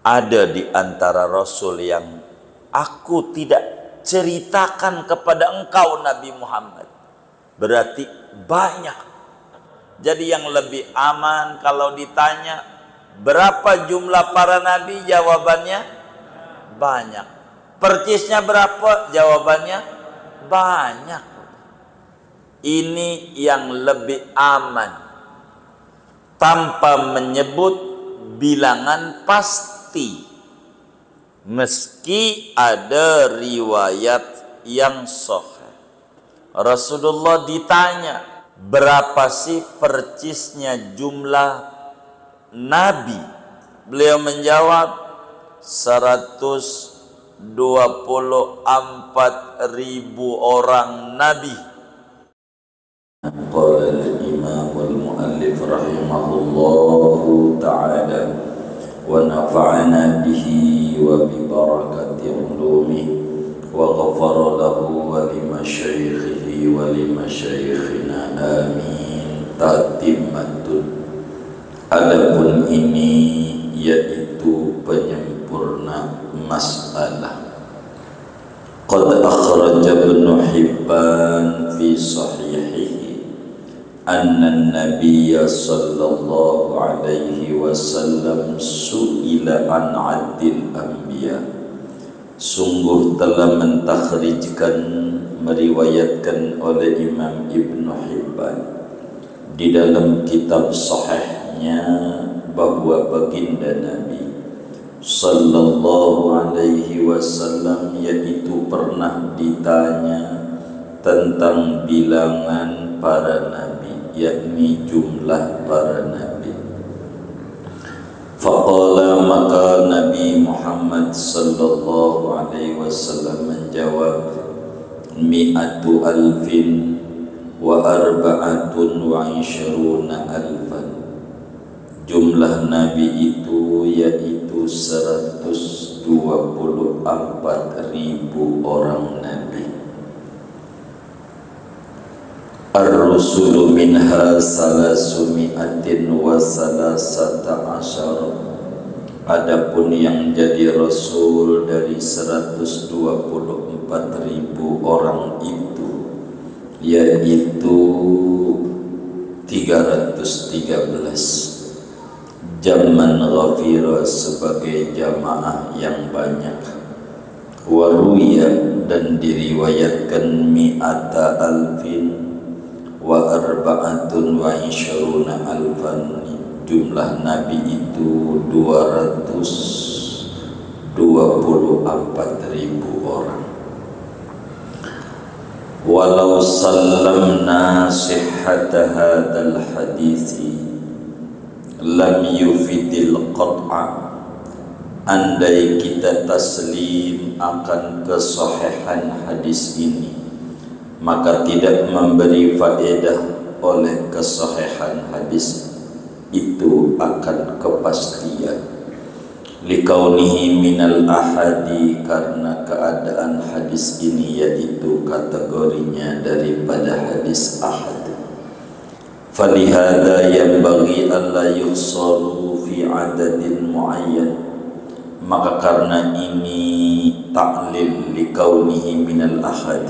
ada di antara Rasul yang aku tidak ceritakan kepada engkau Nabi Muhammad. Berarti banyak. Jadi yang lebih aman kalau ditanya berapa jumlah para nabi, jawabannya banyak. Persisnya berapa? Jawabannya banyak. Ini yang lebih aman, tanpa menyebut bilangan pasti, meski ada riwayat yang sahih. Rasulullah ditanya, berapa sih persisnya jumlah nabi? Beliau menjawab 124.000 orang nabi. Qala al-imam wal-muallif rahimahullahu ta'ala wa nafa'ana bihi wa bi barakati ulumihi wa ghafara lahu wa li masyaikhihi wa li masyaikhina amin. Tatimmatun. Adapun ini yaitu penyempurna masalah. Qad akhraja Ibnu Hibban fi sahihihi anna an-nabiyya sallallahu alaihi wasallam su'ila an 'addil anbiya. Sungguh telah mentakhrijkan, meriwayatkan oleh Imam Ibnu Hibban di dalam kitab sahihnya bahwa baginda Nabi sallallahu alaihi wasallam yaitu pernah ditanya tentang bilangan para nabi, yakni jumlah para nabi. Faqala, maka Nabi Muhammad sallallahu alaihi wasallam menjawab, mi'atu alfin wa arba'atun wa ishruna alfan. Jumlah nabi itu yaitu 124.000 orang nabi. Ar-rusulu minha salasumi'atin wa salasata asyara. Adapun yang jadi rasul dari 124.000 orang itu yaitu 313 Jaman ghafira, sebagai jamaah yang banyak. Waruya, dan diriwayatkan mi'ata alfin wa arba'atun wa ishruna alfan. Jumlah nabi itu 224.000 orang. Walau sallamna sihhata hadzal hadisi lam yufidil qat'a. Andai kita taslim akan kesahihan hadis ini, maka tidak memberi faedah oleh kesahihan hadis itu akan kepastian. Likaunihi minal ahadi, karena keadaan hadis ini yaitu kategorinya daripada hadis ahad. Falihada yanbaghi alla yuhsaru fi adadin muayyan. Maka karena ini ta'lil likaunihi minal ahad,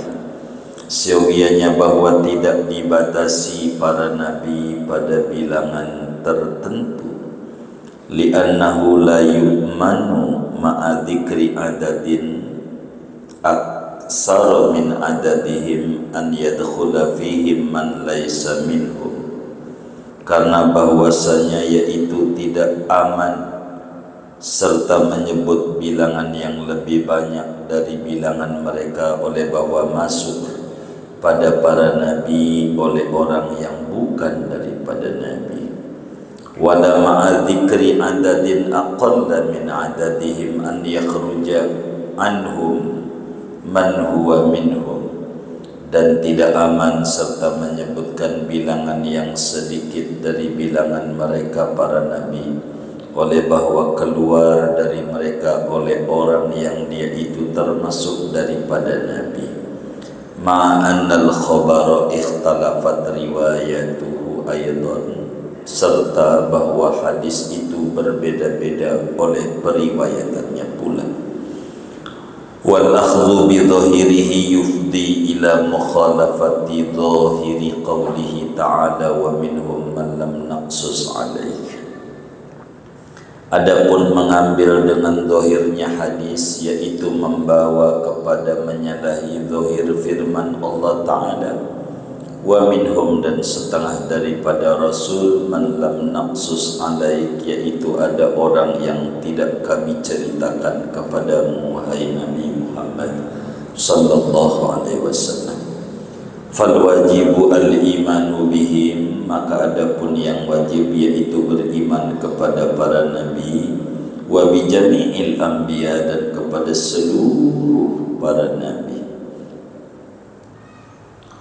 seyogianya bahwa tidak dibatasi para nabi pada bilangan tertentu. Li'annahu la yu'manu ma'a dzikri adadin aksara min adadihim an yadkhula fihim man laysa minhum. Karena bahwasanya yaitu tidak aman serta menyebut bilangan yang lebih banyak dari bilangan mereka oleh bahwa masuk pada para nabi oleh orang yang bukan daripada nabi. Wala ma'a dzikri adadin aqalla min adadihim an yakhruja anhum man huwa minhum. Dan tidak aman serta menyebutkan bilangan yang sedikit dari bilangan mereka para nabi oleh bahwa keluar dari mereka oleh orang yang dia itu termasuk daripada nabi. Ma'annal khabara ikhtalafat riwayatuhu aydan. serta bahwa hadis itu berbeda-beda oleh periwayatannya pula. Wal akhdhu bi dhahirihi yufdi ila mukhalafati dhahiri qawlihi ta'ala wa minhum man lam naqsus alaihi. Adapun mengambil dengan zahirnya hadis, yaitu membawa kepada menyalahi zahir firman Allah Ta'ala, wa minhum, dan setengah daripada Rasul, man lam naqsus alaik, yaitu ada orang yang tidak kami ceritakan kepadamu wahai Nabi Muhammad sallallahu alaihi wasallam. Fal wajibu al-imanu bihim, maka adapun yang wajib yaitu beriman kepada para nabi, wa bi jami'il anbiya, dan kepada seluruh para nabi.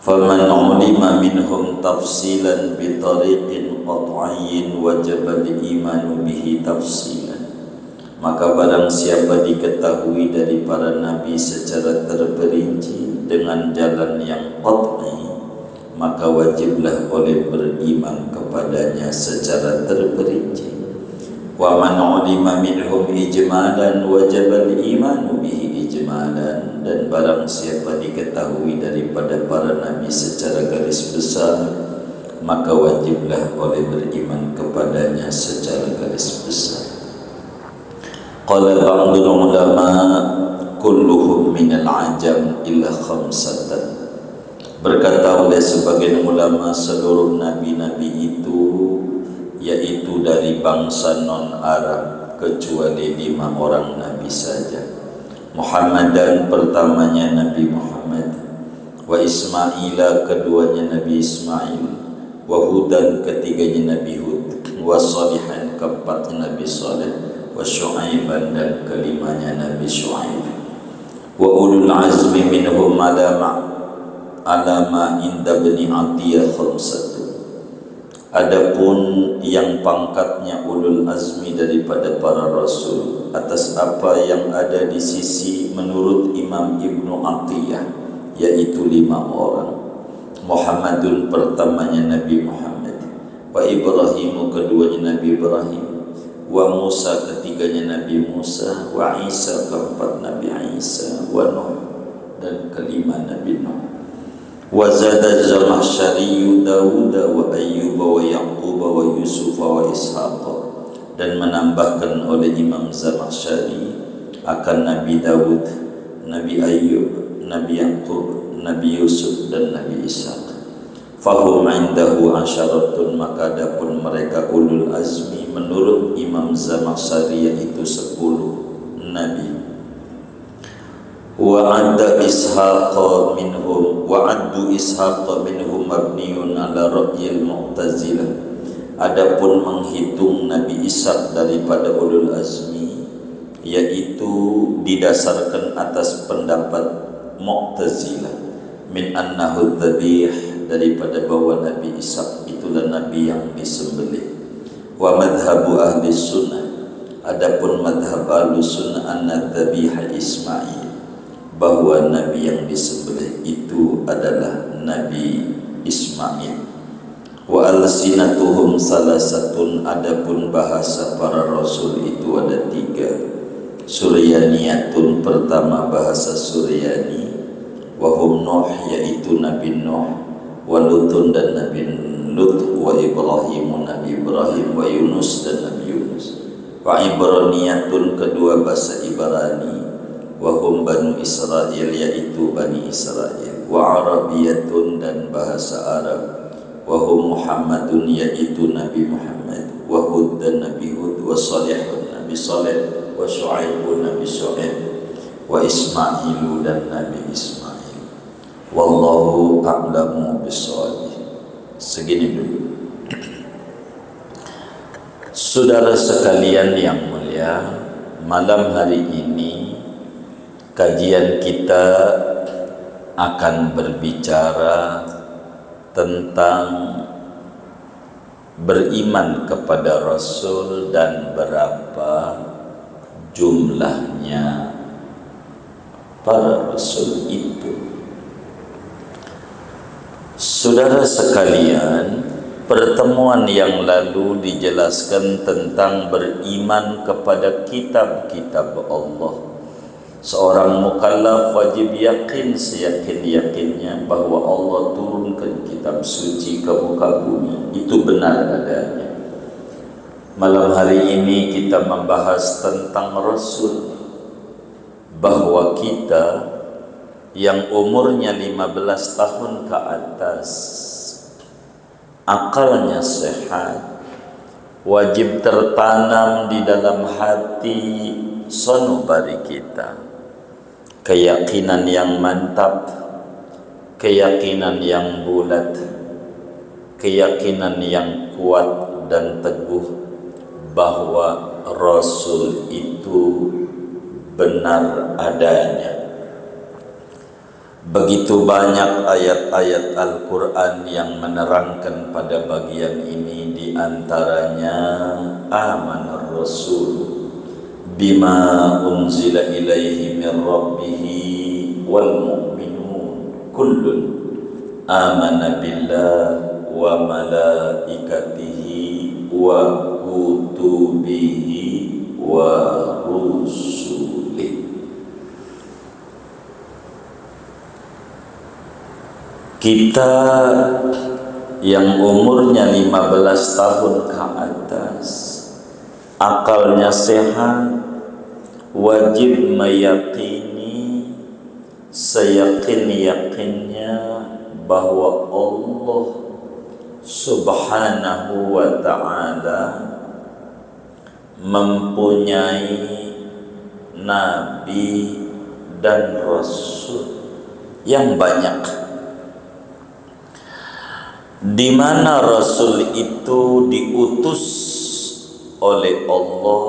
Faman ulima minhum tafsilan bi tariqin qat'iyyin wajaba al-imanu bihi tafsilan, maka barang siapa diketahui dari para nabi secara terperinci dengan jalan yang qat'i, maka wajiblah oleh beriman kepadanya secara terperinci. Wa man ulima minhum ijmalan wajaba al-imanu bihi ijmalan, dan barang siapa diketahui daripada para nabi secara garis besar, maka wajiblah oleh beriman kepadanya secara garis besar. Qala ba'dul ulama kulluhum minal ajam illa khamsatan, berkata oleh sebagian ulama seluruh nabi-nabi itu yaitu dari bangsa non-Arab kecuali 5 orang nabi saja. Muhammadan, pertamanya Nabi Muhammad, wa Ismaila, keduanya Nabi Ismail, wa Hudan, ketiganya Nabi Hud, wa Salihan, keempatnya Nabi Saleh, wa Syu'aiban, dan kelimanya Nabi Syu'aib. Wa ulul azmi minhum alama inda bani Atiyah khamsatu. Adapun yang pangkatnya ulul azmi daripada para rasul, atas apa yang ada di sisi menurut Imam Ibnu Atiyah, yaitu 5 orang. Muhammadun, pertamanya Nabi Muhammad, wa Ibrahimu, keduanya Nabi Ibrahim, wa Musa, ketiganya Nabi Musa, wa Isa, keempat Nabi Isa, wa Nuh, dan kelima Nabi Nuh. Wa zada Zamakhsyari Dawud wa Ayyub wa Yaqub wa Yusuf wa Ishaq, dan menambahkan oleh Imam Zamakhsyari akan Nabi Dawud, Nabi Ayyub, Nabi Yaqub, Nabi Yusuf, dan Nabi Ishaq. Fahum indahu asyaratun, maka adapun mereka ulul azmi menurut Imam Zamakhsyari yaitu 10 nabi. Wa addu Ishaq minhum mabniun ala ra'yil Mu'tazilah. Adapun menghitung Nabi Ishaq daripada ulul azmi yaitu didasarkan atas pendapat Mu'tazilah, min annahu dzabih, daripada bahwa Nabi Ishaq itulah nabi yang disembelih. Wa madhabu ahli sunnah, adapun madhab ahli sunnah anna dzabiha Ismail, bahwa nabi yang disembelih itu adalah Nabi Ismail. Wa alsinatuhum salasatun, adapun bahasa para rasul itu ada 3. Suryaniyatun, pertama bahasa Suryani, wa hum Nuh, yaitu Nabi Nuh, wa Lutun, dan Nabi Lut, wa Ibrahim, Nabi Ibrahim, wa Yunus, dan Nabi Yunus. Wa Ibraniyatun, kedua bahasa Ibrani, wa hum Banu Israel, yaitu Bani Israel. Wa Arabiyatun, dan bahasa Arab, wa hum Muhammadun, yaitu Nabi Muhammad, wa Hud, dan Nabi Hud, wa Salihun, Nabi Saleh, wa Syu'aibun, Nabi Syu'aib, wa Ismailu, dan Nabi Ismail. Wallahu a'lamu bissawab. Segini dulu. Saudara sekalian yang mulia, malam hari ini kajian kita akan berbicara tentang beriman kepada Rasul dan berapa jumlahnya para Rasul itu. Saudara sekalian, Pertemuan yang lalu dijelaskan tentang beriman kepada kitab-kitab Allah. Seorang mukallaf wajib yakin seyakin-yakinnya bahwa Allah turunkan kitab suci ke muka bumi. Itu benar adanya. Malam hari ini kita membahas tentang Rasul, bahwa kita yang umurnya 15 tahun ke atas, akalnya sehat, wajib tertanam di dalam hati sanubari kita keyakinan yang mantap, keyakinan yang bulat, keyakinan yang kuat dan teguh bahwa Rasul itu benar adanya. Begitu banyak ayat-ayat Al-Quran yang menerangkan pada bagian ini, di antaranya amanar Rasul bima unzila ilaihi min rabbihi wal mu'minun kullun amana billah wa malaikatihi wa kutubihi wa rusulih. Kita yang umurnya 15 tahun ke atas, akalnya sehat, wajib meyakini seyakin-yakinnya bahwa Allah Subhanahu wa ta'ala mempunyai nabi dan rasul yang banyak, di mana Rasul itu diutus oleh Allah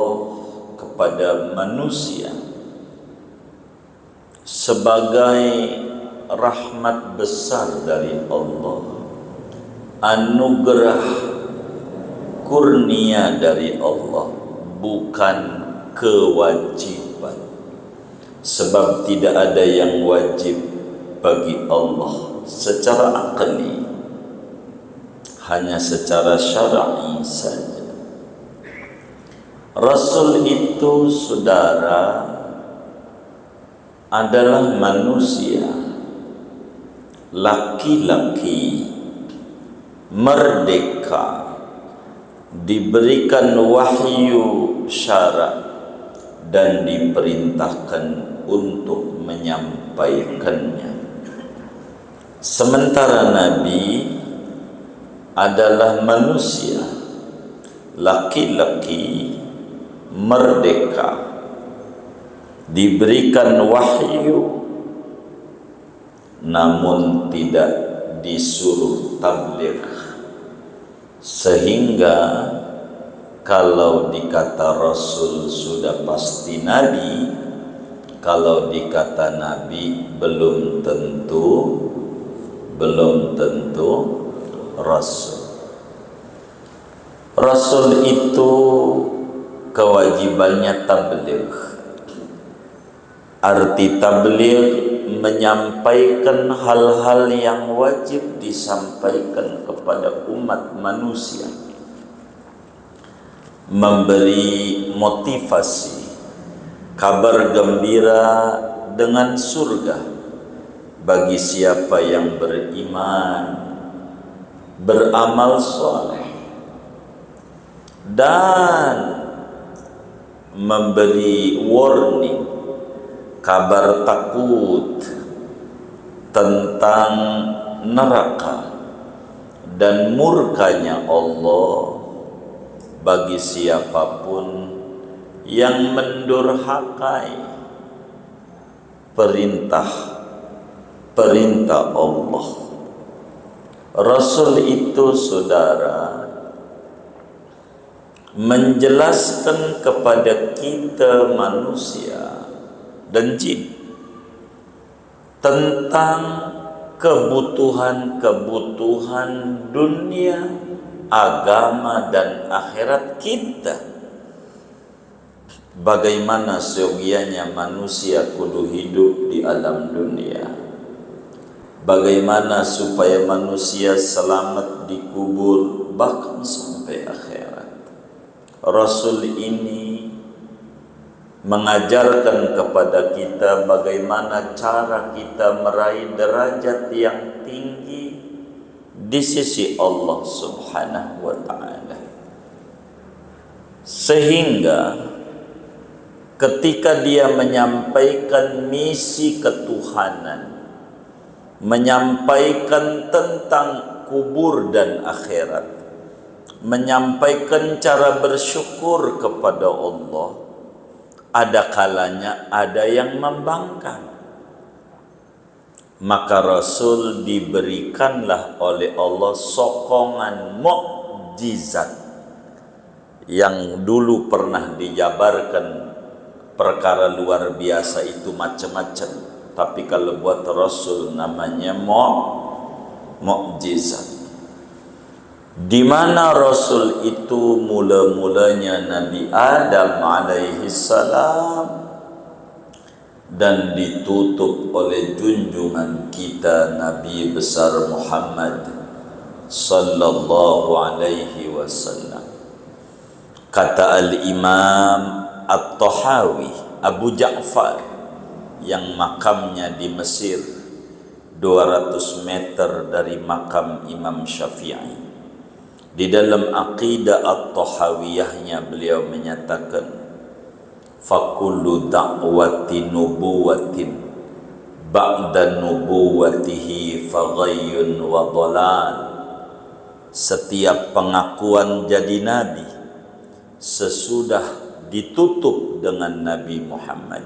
kepada manusia sebagai rahmat besar dari Allah, anugerah kurnia dari Allah, bukan kewajiban. Sebab tidak ada yang wajib bagi Allah secara akli, hanya secara syar'i saja. Rasul itu, saudara, adalah manusia laki-laki merdeka, diberikan wahyu syara dan diperintahkan untuk menyampaikannya. Sementara Nabi adalah manusia laki-laki merdeka, diberikan wahyu namun tidak disuruh tabligh, sehingga kalau dikata Rasul sudah pasti Nabi, kalau dikata Nabi belum tentu Rasul. Rasul itu kewajibannya tabligh. Arti tabligh menyampaikan hal-hal yang wajib disampaikan kepada umat manusia, memberi motivasi, kabar gembira dengan surga bagi siapa yang beriman, beramal soleh, dan memberi warning, kabar takut tentang neraka dan murkanya Allah bagi siapapun yang mendurhakai perintah Allah. Rasul itu, saudara, menjelaskan kepada kita manusia dan jin tentang kebutuhan-kebutuhan dunia, agama dan akhirat kita. Bagaimana seyogianya manusia kudu hidup di alam dunia, bagaimana supaya manusia selamat dikubur bahkan sampai akhirat. Rasul ini mengajarkan kepada kita bagaimana cara kita meraih derajat yang tinggi di sisi Allah Subhanahu wa ta'ala. Sehingga ketika dia menyampaikan misi ketuhanan, menyampaikan tentang kubur dan akhirat, menyampaikan cara bersyukur kepada Allah, ada kalanya ada yang membangkang. Maka Rasul diberikanlah oleh Allah sokongan mukjizat yang dulu pernah dijabarkan perkara luar biasa itu macam-macam, tapi kalau buat Rasul namanya mukjizat. Di mana Rasul itu mula-mulanya Nabi Adam alaihi salam dan ditutup oleh junjungan kita Nabi besar Muhammad sallallahu alaihi wasallam. Kata Al-Imam At-Tahawi, Abu Ja'far yang makamnya di Mesir 200 meter dari makam Imam Syafi'i. Di dalam aqidah At-Tahawiyahnya beliau menyatakan, fakullu da'wati nubuwatin ba'da nubuwatihi faghayyun wa dhalal. Setiap pengakuan jadi nabi sesudah ditutup dengan Nabi Muhammad,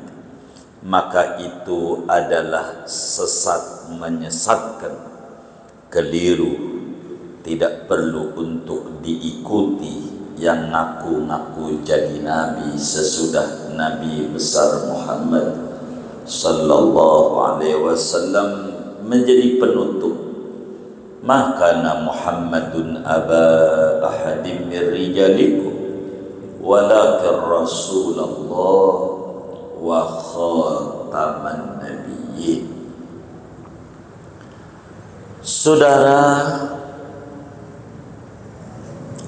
maka itu adalah sesat, menyesatkan, keliru, tidak perlu untuk diikuti yang ngaku-ngaku jadi nabi sesudah Nabi besar Muhammad sallallahu alaihi wasallam menjadi penutup. Maka Muhammadun aba ahadim min rijalikum walakin Rasulullah wa khataman nabiyyin. Saudara,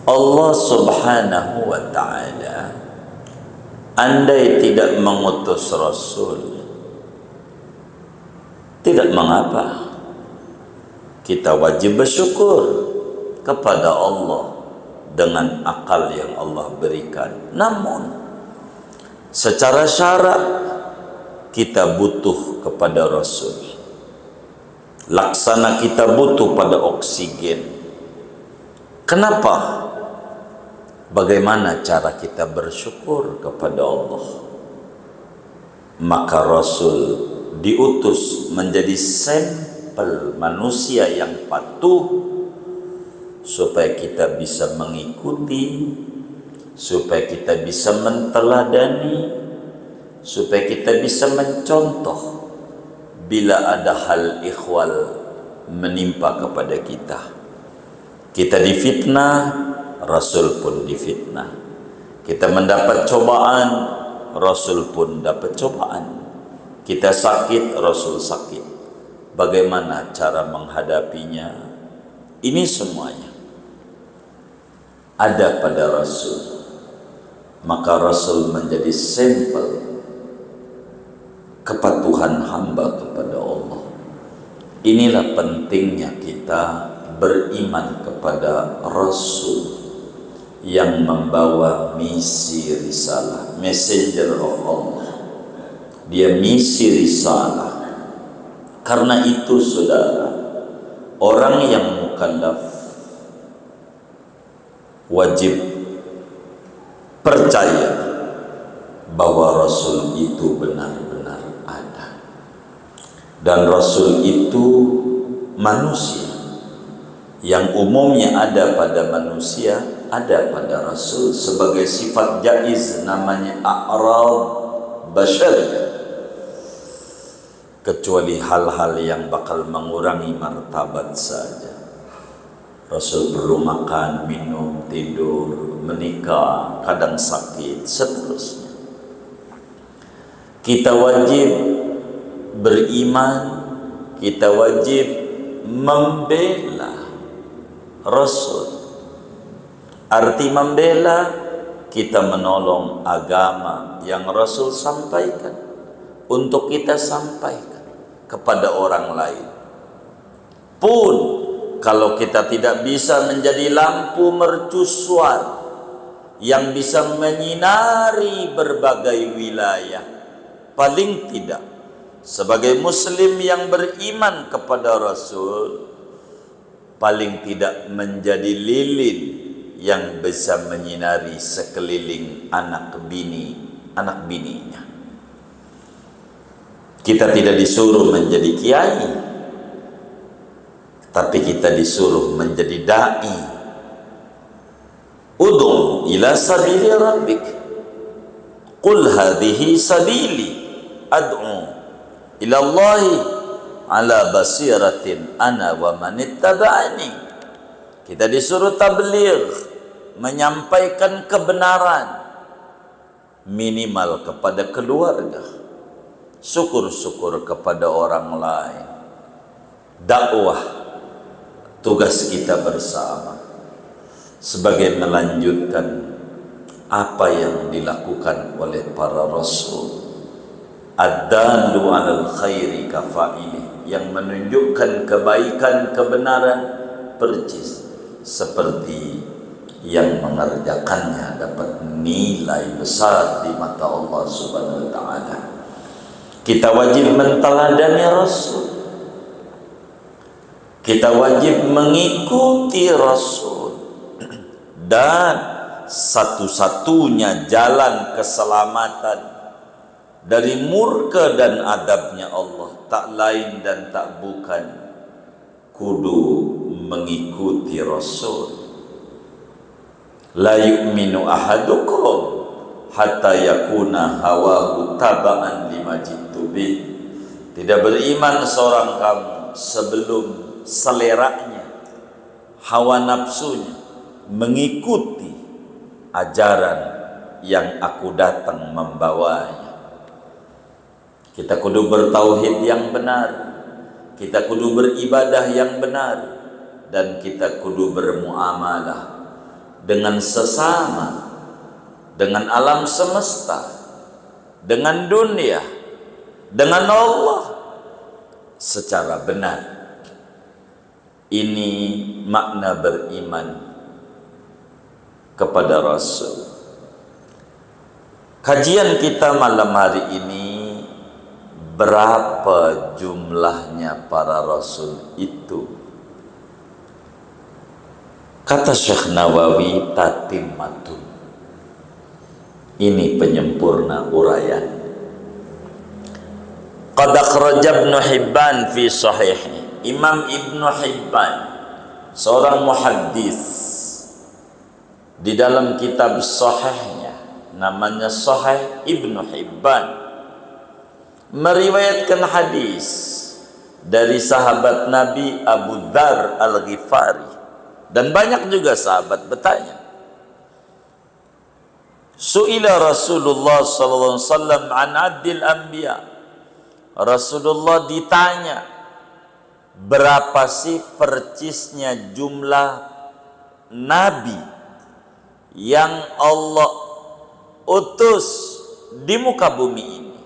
Allah Subhanahu wa ta'ala andai tidak mengutus Rasul, tidak mengapa, kita wajib bersyukur kepada Allah dengan akal yang Allah berikan. Namun secara syarat kita butuh kepada Rasul, laksana kita butuh pada oksigen. Kenapa? Bagaimana cara kita bersyukur kepada Allah? Maka Rasul diutus menjadi sampel manusia yang patuh supaya kita bisa mengikuti, supaya kita bisa menteladani, supaya kita bisa mencontoh bila ada hal ikhwal menimpa kepada kita. Kita difitnah, Rasul pun difitnah. Kita mendapat cobaan, Rasul pun dapat cobaan. Kita sakit, Rasul sakit. Bagaimana cara menghadapinya? Ini semuanya ada pada Rasul. Maka Rasul menjadi sampel kepatuhan hamba kepada Allah. Inilah pentingnya kita beriman kepada Rasul yang membawa misi risalah, messenger of Allah. Dia misi risalah. Karena itu saudara, orang yang mukallaf wajib percaya bahwa Rasul itu benar-benar ada, dan Rasul itu manusia. Yang umumnya ada pada manusia, ada pada Rasul sebagai sifat jaiz, namanya a'rad basyariyah. Kecuali hal-hal yang bakal mengurangi martabat saja. Rasul perlu makan, minum, tidur, menikah, kadang sakit, seterusnya. Kita wajib beriman, kita wajib membela Rasul Arti membela, kita menolong agama yang Rasul sampaikan untuk kita sampaikan kepada orang lain. Pun kalau kita tidak bisa menjadi lampu mercusuar yang bisa menyinari berbagai wilayah, paling tidak sebagai muslim yang beriman kepada Rasul, paling tidak menjadi lilin yang bisa menyinari sekeliling anak bininya. Kita tidak disuruh menjadi kiai, tapi kita disuruh menjadi dai. Ud'u ila sabili rabbik, qul hadhihi sabili ad'u ila Allahi ala basiratin ana wa man ittaba'ani. Kita disuruh tabligh, menyampaikan kebenaran minimal kepada keluarga, syukur-syukur kepada orang lain. Dakwah tugas kita bersama sebagai melanjutkan apa yang dilakukan oleh para rasul. Ad-dallu 'alal khairi kafa'ili, yang menunjukkan kebaikan, kebenaran percis seperti yang mengerjakannya dapat nilai besar di mata Allah Subhanahu wa taala. Kita wajib menteladani Rasul. Kita wajib mengikuti Rasul. Dan satu-satunya jalan keselamatan dari murka dan adabnya Allah tak lain dan tak bukan kudu mengikuti Rasul. La yu'minu ahadukum hatta yakuna hawahu taba'an lima jitu bih. Tidak beriman seorang kamu sebelum seleranya, hawa nafsunya mengikuti ajaran yang aku datang membawanya. Kita kudu bertauhid yang benar, kita kudu beribadah yang benar, dan kita kudu bermuamalah dengan sesama, dengan alam semesta, dengan dunia, dengan Allah secara benar. Ini makna beriman kepada Rasul. Kajian kita malam hari ini, berapa jumlahnya para Rasul itu? Kata Syekh Nawawi, tatimmatun. Ini penyempurna uraian. Qad akhraja Ibnu Hibban fi sahihih. Imam Ibnu Hibban, seorang muhaddis, di dalam kitab sahihnya, namanya Sahih Ibnu Hibban, meriwayatkan hadis dari sahabat Nabi Abu Dzar Al-Ghifari, dan banyak juga sahabat bertanya. Su'ila Rasulullah sallallahu alaihi wasallam an adil anbiya. Rasulullah ditanya, berapa sih percisnya jumlah nabi yang Allah utus di muka bumi ini?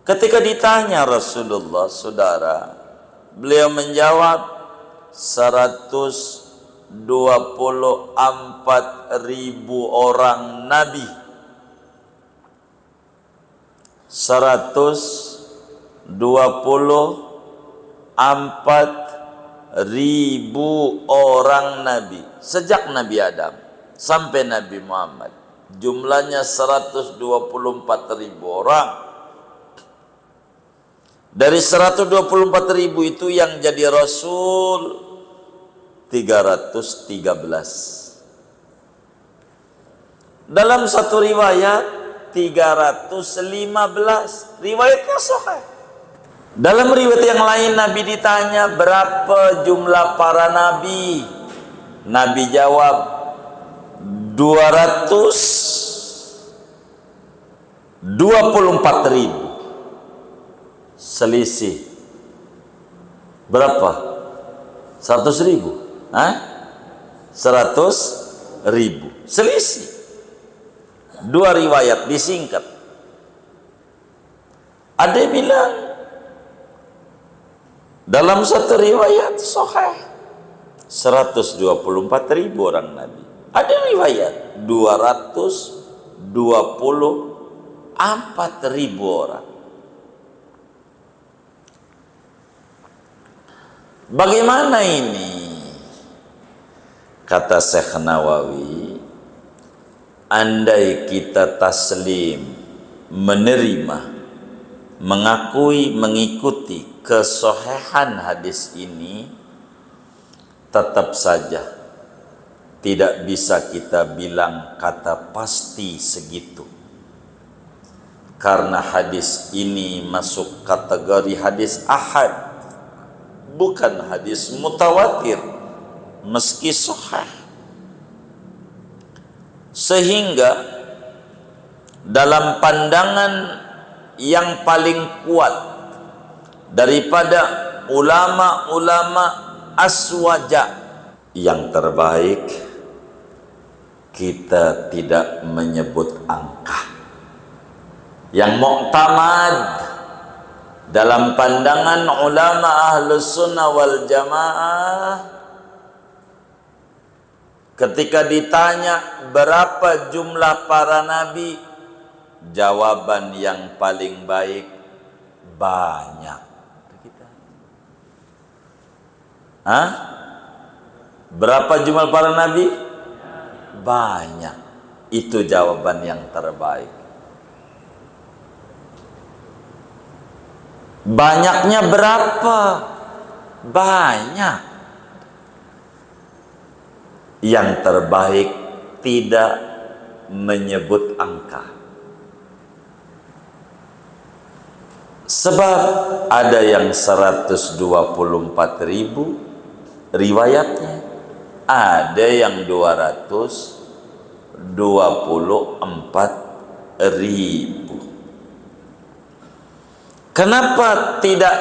Ketika ditanya Rasulullah, saudara, beliau menjawab 124.000 orang nabi. 124.000 orang nabi sejak Nabi Adam sampai Nabi Muhammad. Jumlahnya 124.000 orang. Dari 124.000 itu yang jadi Rasul 313. Dalam satu riwayat 315, riwayatnya sahih. Dalam riwayat yang lain Nabi ditanya berapa jumlah para nabi. Nabi jawab 224.000. Selisih berapa? 100.000. 100.000. Selisih. Dua riwayat disingkat. Ada yang bilang dalam satu riwayat sahih 124.000 orang Nabi. Ada riwayat 224.000 orang. Bagaimana ini? Kata Syekh Nawawi, andai kita taslim, menerima, mengakui, mengikuti kesohihan hadis ini, tetap saja tidak bisa kita bilang kata pasti segitu, karena hadis ini masuk kategori hadis ahad, bukan hadis mutawatir meski sahih. Sehingga dalam pandangan yang paling kuat daripada ulama-ulama aswaja, yang terbaik kita tidak menyebut angka. Yang muktamad dalam pandangan ulama ahlus sunnah wal jamaah, ketika ditanya berapa jumlah para nabi, jawaban yang paling baik banyak. Berapa jumlah para nabi? Banyak. Itu jawaban yang terbaik. Banyaknya berapa? Banyak. Yang terbaik tidak menyebut angka. Sebab ada yang 124.000 riwayatnya, ada yang 224.000. Kenapa tidak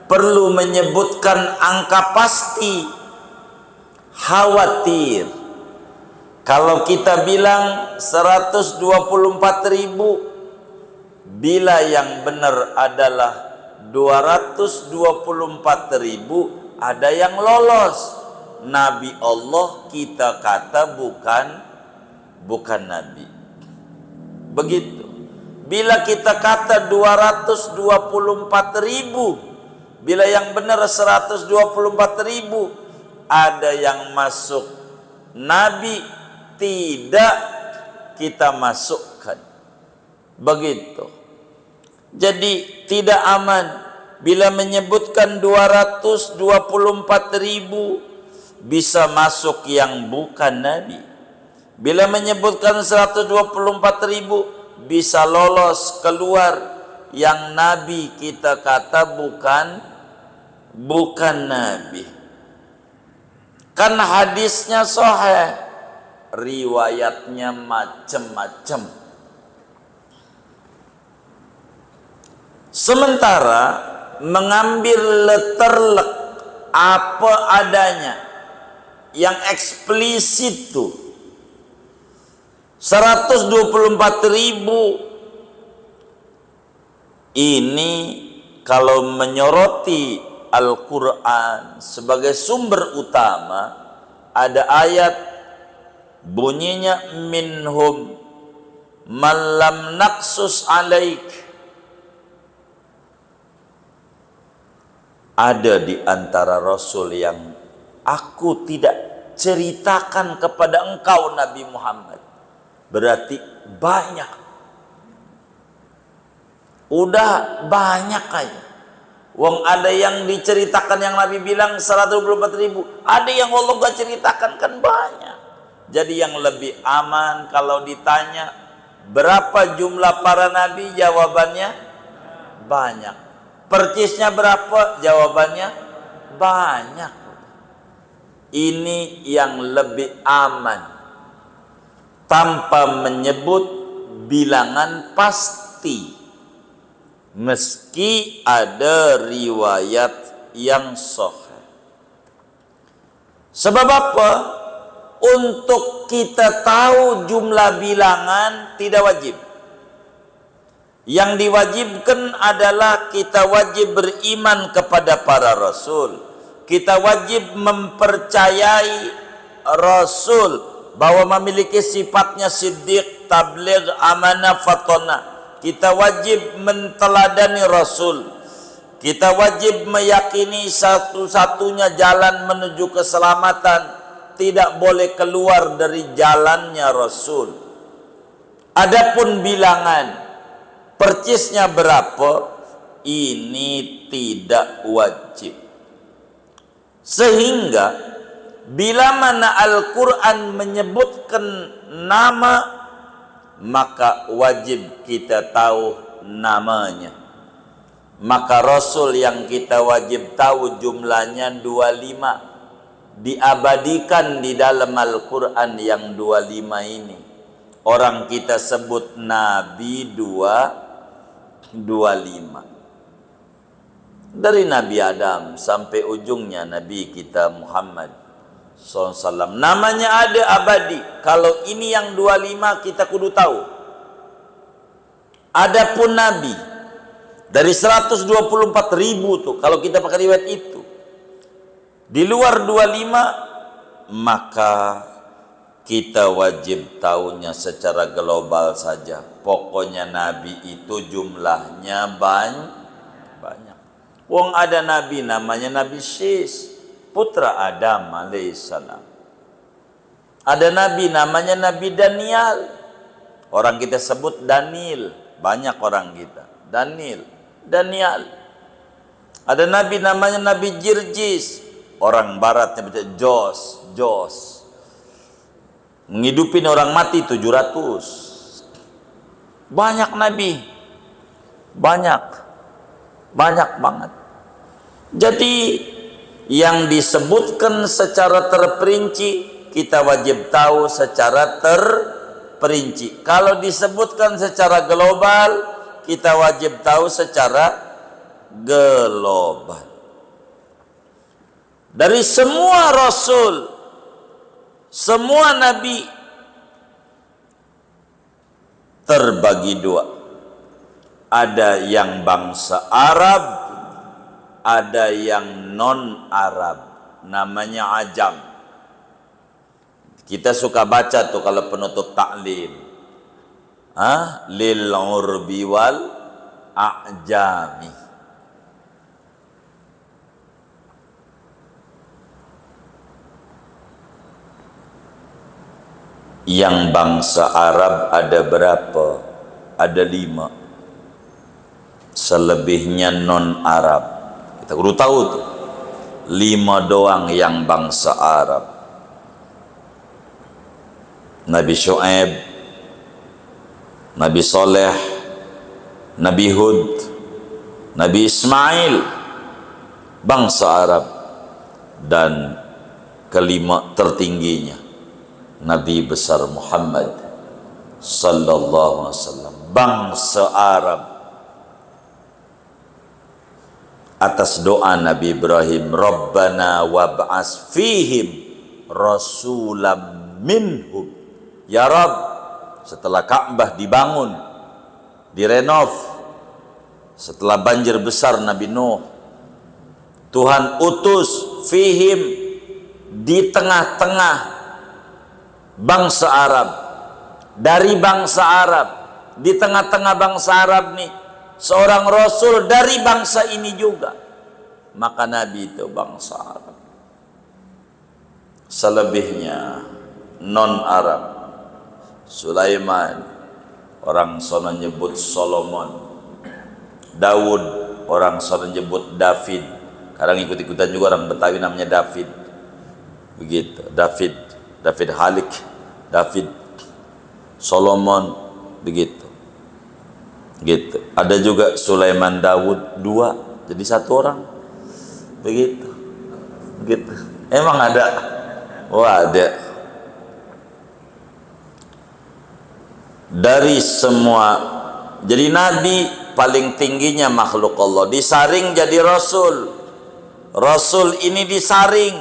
perlu menyebutkan angka pasti? Khawatir kalau kita bilang 124.000, bila yang benar adalah 224.000, ada yang lolos. Nabi Allah kita kata bukan nabi. Begitu. Bila kita kata 224.000, bila yang benar 124.000, ada yang masuk nabi, tidak kita masukkan. Begitu. Jadi tidak aman bila menyebutkan 224.000, bisa masuk yang bukan nabi. Bila menyebutkan 124.000, bisa lolos keluar yang nabi kita kata bukan nabi. Kan hadisnya sahih, riwayatnya macam-macam. Sementara mengambil leterlek apa adanya yang eksplisit tuh 124.000 ini, kalau menyoroti Al-Quran sebagai sumber utama, ada ayat bunyinya minhum man lam naqsus alaik. Ada di antara Rasul yang aku tidak ceritakan kepada engkau Nabi Muhammad. Berarti banyak. Udah banyak aja. Wong ada yang diceritakan yang Nabi bilang 124.000. Ada yang Allah gak ceritakan, kan banyak. Jadi yang lebih aman kalau ditanya berapa jumlah para Nabi, jawabannya banyak. Percisnya berapa? Jawabannya banyak. Ini yang lebih aman, tanpa menyebut bilangan pasti, meski ada riwayat yang sahih. Sebab apa? Untuk kita tahu jumlah bilangan tidak wajib. Yang diwajibkan adalah kita wajib beriman kepada para rasul. Kita wajib mempercayai rasul bahwa memiliki sifatnya siddiq, tabligh, amanah, fatonah. Kita wajib menteladani rasul. Kita wajib meyakini satu-satunya jalan menuju keselamatan tidak boleh keluar dari jalannya Rasul. Adapun bilangan percisnya berapa, ini tidak wajib. Sehingga bila mana Al-Quran menyebutkan nama, maka wajib kita tahu namanya. Maka Rasul yang kita wajib tahu jumlahnya 25, diabadikan di dalam Al-Quran yang 25 ini. Orang kita sebut Nabi 25. Dari Nabi Adam sampai ujungnya Nabi kita Muhammad SAW. Namanya ada abadi. Kalau ini yang 25 kita kudu tahu. Adapun Nabi dari 124.000 tuh, kalau kita pakai riwayat itu, di luar 25, maka kita wajib tahunya secara global saja. Pokoknya Nabi itu jumlahnya banyak. Wong ada Nabi namanya Nabi Syis, putra Adam alaihissalam. Ada Nabi namanya Nabi Daniel. Orang kita sebut Daniel. Banyak orang kita. Daniel. Ada Nabi namanya Nabi Jirjis. Orang barat yang baca Jos. Ngidupin orang mati 700. Banyak Nabi. Banyak banget. Jadi yang disebutkan secara terperinci kita wajib tahu secara terperinci. Kalau disebutkan secara global kita wajib tahu secara global. Dari semua rasul, semua nabi terbagi dua. Ada yang bangsa Arab, ada yang non Arab, namanya ajam. Kita suka baca tuh kalau penutup taklim, lil urbi wal a'jami. Yang bangsa Arab ada berapa? Ada 5. Selebihnya non Arab. Kita perlu tahu tuh. 5 doang yang bangsa Arab. Nabi Syu'aib, Nabi Saleh, Nabi Hud, Nabi Ismail, bangsa Arab. Dan kelima tertingginya Nabi besar Muhammad sallallahu alaihi wasallam, bangsa Arab. Atas doa Nabi Ibrahim, Rabbana wab'as fihim rasulam minhum. Ya Rabb, setelah Ka'bah dibangun, direnov, setelah banjir besar Nabi Nuh, Tuhan utus fihim, di tengah-tengah bangsa Arab, dari bangsa Arab, di tengah-tengah bangsa Arab nih seorang rasul dari bangsa ini juga, maka Nabi itu bangsa Arab. Selebihnya non Arab. Sulaiman, orang sana nyebut Solomon. Daud, orang sana nyebut David. Kadang ikut-ikutan juga orang Betawi namanya David. Begitu, David Halik, David, Solomon, begitu. Gitu. Ada juga Sulaiman Daud 2, jadi 1 orang. Begitu. Emang ada? Wah, ada. Dari semua, jadi Nabi paling tingginya makhluk Allah, disaring jadi Rasul. Rasul ini disaring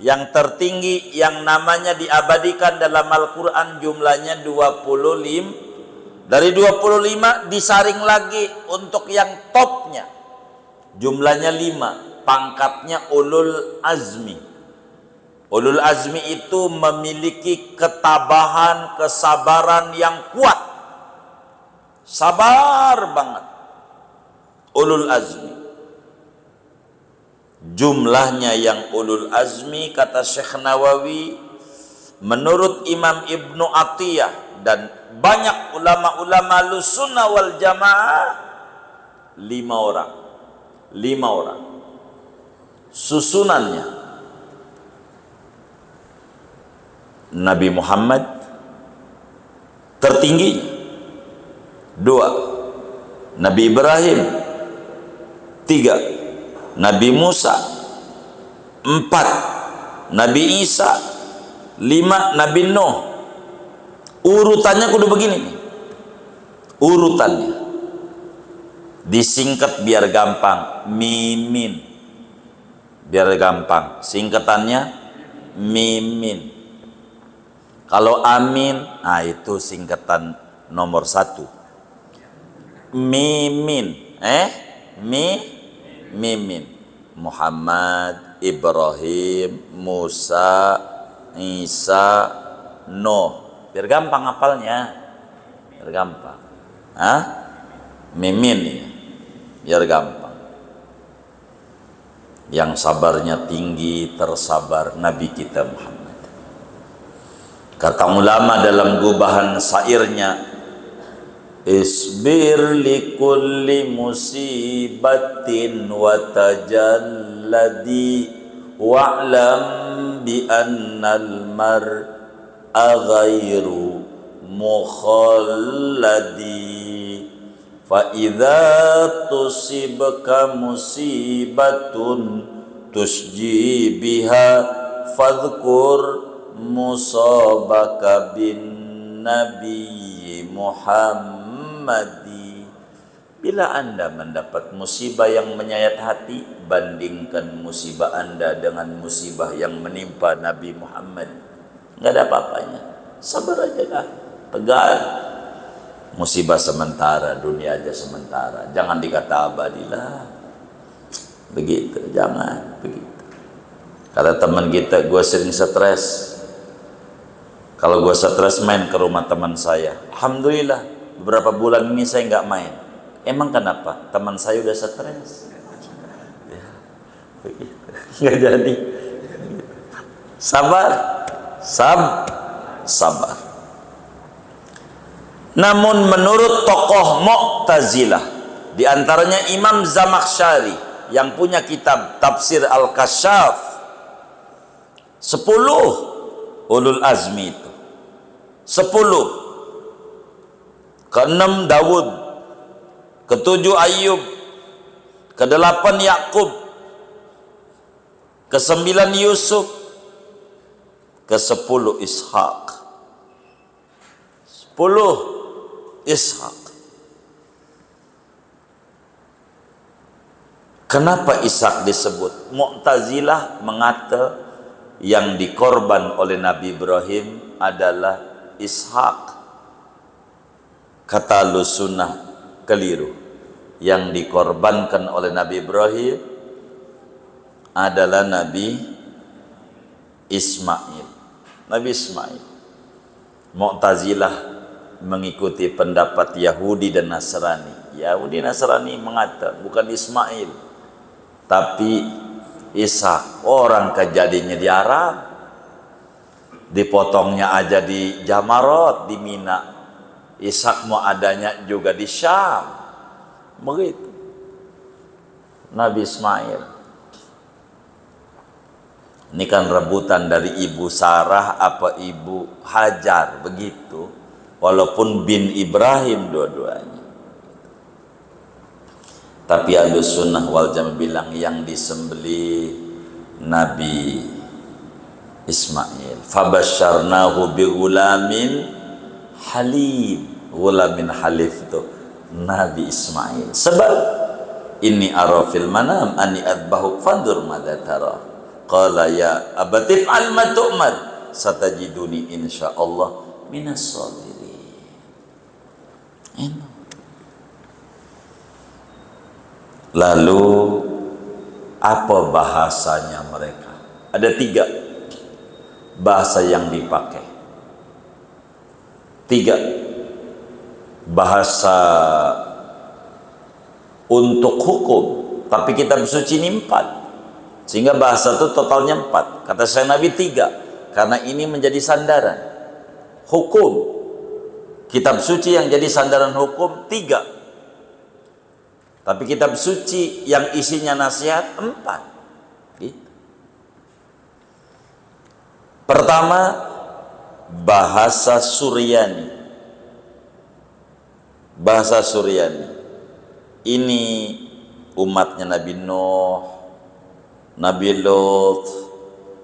yang tertinggi yang namanya diabadikan dalam Al-Quran jumlahnya 25. Dari 25 disaring lagi untuk yang topnya jumlahnya 5, pangkatnya ulul azmi. Ulul azmi itu memiliki ketabahan, kesabaran yang kuat, sabar banget. Ulul azmi jumlahnya yang ulul azmi, kata Syekh Nawawi, menurut Imam Ibnu Atiyah dan banyak ulama-ulama Ahlussunnah wal Jamaah, 5 orang. 5 orang. Susunannya Nabi Muhammad tertingginya 2, Nabi Ibrahim 3, Nabi Musa 4, Nabi Isa 5, Nabi Nuh. Urutannya kudu begini nih. Urutannya disingkat biar gampang, mimin. Biar gampang, singkatannya mimin. Kalau amin, nah itu singkatan nomor 1. Mimin, mimin. Muhammad, Ibrahim, Musa, Isa, Nuh. Biar gampang hafalnya. Biar gampang. Mimin ya. Biar gampang. Yang sabarnya tinggi, tersabar Nabi kita Muhammad. Kata ulama dalam gubahan syairnya, isbir likulli musibatin wa tajalladi wa'lam bi annal mar'a ghairu mukhalladi fa idza tusibka musibatun tusji biha fadhkur musabaka bin Nabi Muhammadi. Bila Anda mendapat musibah yang menyayat hati, bandingkan musibah Anda dengan musibah yang menimpa Nabi Muhammad. Nggak ada apa-apanya, sabar aja lah, tegar. Musibah sementara, dunia aja sementara, jangan dikata abadilah. Begitu, jangan begitu. Kata teman kita, gue sering stres. Kalau gue stres main ke rumah teman saya. Alhamdulillah beberapa bulan ini saya nggak main. Emang kenapa? Teman saya udah stres. Ya, nggak jadi. Sabar, sabar. Namun menurut tokoh Mu'tazilah, di antaranya Imam Zamakhsyari yang punya kitab Tafsir Al-Kasyaf, 10 ulul azmi itu. 10. Ke-6 Daud, ke-7 Ayub, ke-8 Yakub, ke-9 Yusuf, ke-10 Ishak. 10 Ishak. Kenapa Ishak disebut? Mu'tazilah mengata yang dikorban oleh Nabi Ibrahim adalah Ishak. Kata Ahlussunnah keliru. Yang dikorbankan oleh Nabi Ibrahim adalah Nabi Ismail. Nabi Ismail. Mu'tazilah mengikuti pendapat Yahudi dan Nasrani. Yahudi Nasrani mengata bukan Ismail, tapi Ishak. Orang kejadiannya di Arab, dipotongnya aja di Jamarot, di Mina. Ishak mau adanya juga di Syam. Begitu Nabi Ismail. Ini kan rebutan dari ibu Sarah apa ibu Hajar, begitu. Walaupun bin Ibrahim dua-duanya. Tapi Ahlussunnah wal Jamaah bilang yang disembelih Nabi Ismail. Fabasyarnahu bi ghulamin halim. Ghulamin halif itu Nabi Ismail. Sebab ini ara fil manam ani adbahu fandur madza tara. qala ya abati fa'al ma tu'mar satajiduni insyaallah minas sabirin. Lalu apa bahasanya mereka? Ada 3 bahasa yang dipakai. 3 bahasa untuk hukum, tapi kitab suci ini 4, sehingga bahasa itu totalnya 4. Kata saya Nabi 3, karena ini menjadi sandaran hukum. Kitab suci yang jadi sandaran hukum 3, tapi kitab suci yang isinya nasihat 4. Gitu. Pertama, bahasa Suryani. Bahasa Suryani ini umatnya Nabi Nuh, Nabi Lut,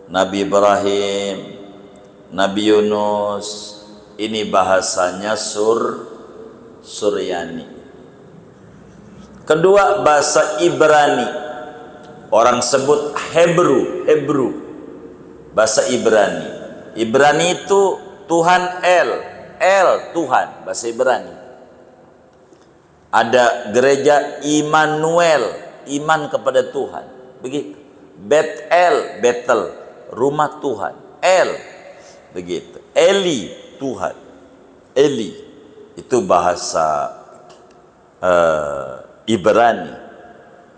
Nabi Ibrahim, Nabi Yunus. Ini bahasanya Suryani. Kedua, bahasa Ibrani. Orang sebut Hebrew. Bahasa Ibrani. Ibrani itu Tuhan El Tuhan, bahasa Ibrani. Ada gereja Immanuel, iman kepada Tuhan. Begitu. Betel, rumah Tuhan. El, begitu. Eli, Tuhan. Eli, itu bahasa Ibrani.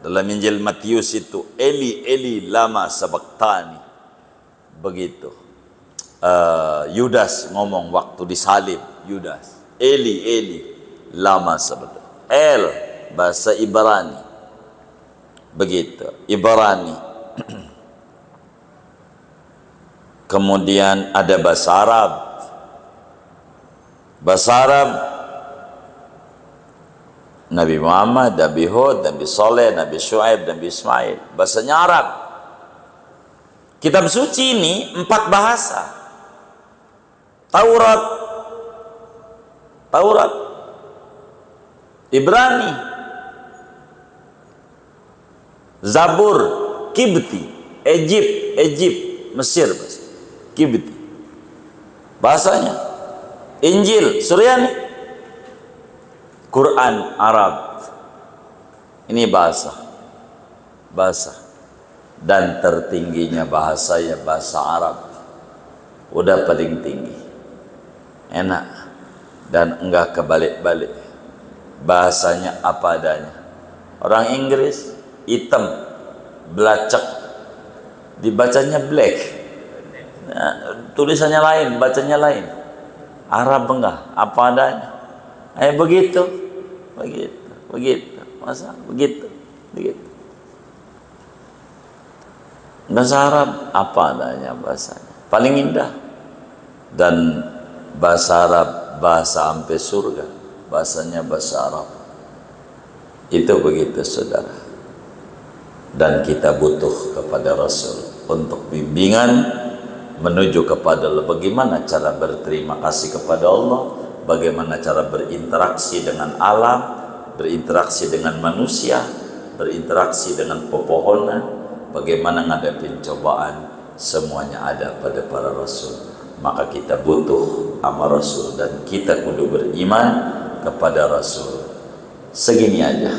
Dalam Injil Matius itu Eli lama sabaktani. Begitu. Yudas ngomong waktu disalib, Yudas. Eli lama sabaktani. El, bahasa Ibrani. Begitu, Ibrani. Kemudian ada bahasa Arab. Bahasa Arab Nabi Muhammad, Nabi Hud, Nabi Saleh, Nabi Syuaib, Nabi Ismail. Bahasanya Arab. Kitab suci ini 4 bahasa. Taurat, Ibrani, Zabur, Kibti, Egypt, Mesir, Kibti. Bahasanya Injil, Suryani, Quran, Arab. Ini bahasa. Dan tertingginya bahasa ya bahasa Arab. Udah paling tinggi. Enak. Dan enggak kebalik-balik. Bahasanya apa adanya. Orang Inggris hitam, belacak, dibacanya black. Nah, tulisannya lain, bacanya lain. Arab enggak, apa adanya. Begitu. Masa begitu. Bahasa Arab apa adanya bahasanya. Paling indah. Dan bahasa Arab bahasa sampai surga. Bahasanya bahasa Arab. Itu begitu, saudara. Dan kita butuh kepada Rasul untuk bimbingan menuju kepada bagaimana cara berterima kasih kepada Allah, bagaimana cara berinteraksi dengan alam, berinteraksi dengan manusia, berinteraksi dengan pepohonan, bagaimana ngadepin cobaan. Semuanya ada pada para Rasul. Maka kita butuh sama Rasul dan kita kudu beriman kepada Rasul. Segini aja.